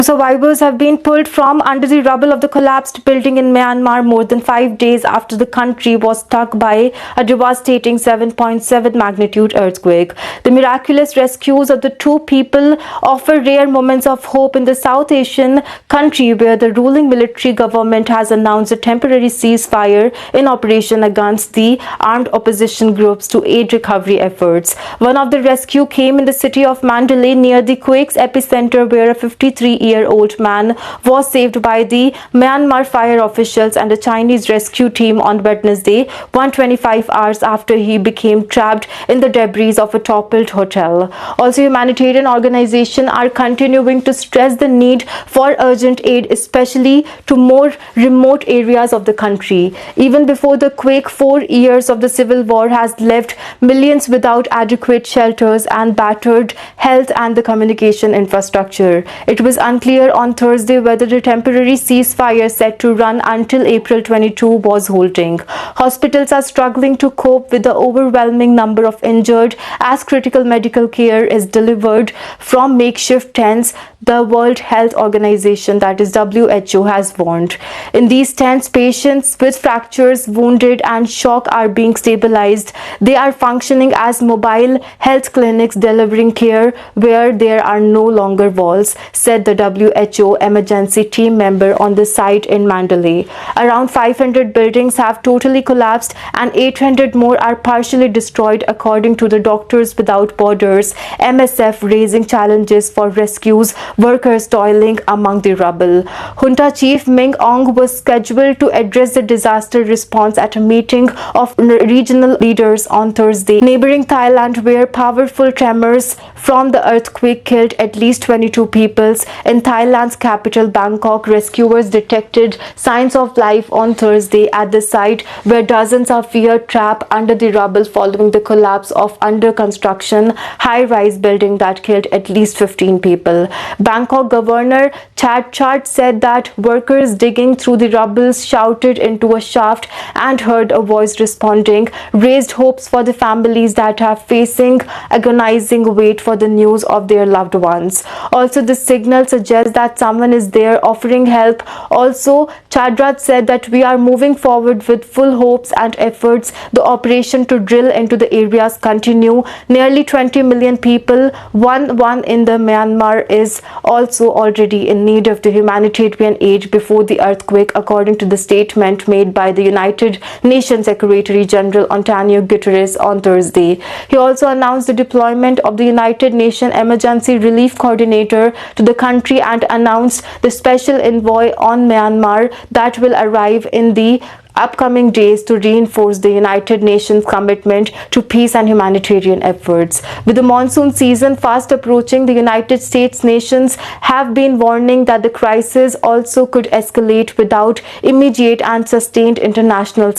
Survivors have been pulled from under the rubble of the collapsed building in Myanmar more than 5 days after the country was struck by a devastating 7.7 magnitude earthquake. The miraculous rescues of the two people offer rare moments of hope in the South Asian country where the ruling military government has announced a temporary ceasefire in operation against the armed opposition groups to aid recovery efforts. One of the rescue came in the city of Mandalay near the quake's epicenter, where a 53-year-old man was saved by the Myanmar fire officials and a Chinese rescue team on Wednesday, 125 hours after he became trapped in the debris of a toppled hotel. Also, humanitarian organizations are continuing to stress the need for urgent aid, especially to more remote areas of the country. Even before the quake, 4 years of the civil war has left millions without adequate shelters and battered health and the communication infrastructure. It was unclear on Thursday whether the temporary ceasefire set to run until April 22 was holding. Hospitals are struggling to cope with the overwhelming number of injured as critical medical care is delivered from makeshift tents, the World Health Organization, that is WHO, has warned. In these tents, patients with fractures, wounded and shock are being stabilized. They are functioning as mobile health clinics delivering care where there are no longer walls, said the WHO emergency team member on the site in Mandalay. Around 500 buildings have totally collapsed and 800 more are partially destroyed, according to the Doctors Without Borders (MSF), raising challenges for rescues workers toiling among the rubble. Junta Chief Min Aung was scheduled to address the disaster response at a meeting of regional leaders on Thursday. Neighboring Thailand, where powerful tremors from the earthquake killed at least 22 people. In Thailand's capital Bangkok, rescuers detected signs of life on Thursday at the site where dozens are feared trapped under the rubble following the collapse of under construction high-rise building that killed at least 15 people. Bangkok Governor Chad said that workers digging through the rubble shouted into a shaft and heard a voice responding, raised hopes for the families that are facing agonizing wait for the news of their loved ones. Also, the signal suggests that someone is there offering help. Also, Chadrat said that we are moving forward with full hopes and efforts. The operation to drill into the areas continue. Nearly 20 million people, one in the Myanmar, is also already in need of the humanitarian aid before the earthquake, according to the statement made by the United Nations Secretary General Antonio Guterres on Thursday. He also announced the deployment of the United Nations Emergency Relief Coordinator to the country and announced the special envoy on Myanmar that will arrive in the upcoming days to reinforce the United Nations commitment to peace and humanitarian efforts. With the monsoon season fast approaching, the United States nations have been warning that the crisis also could escalate without immediate and sustained international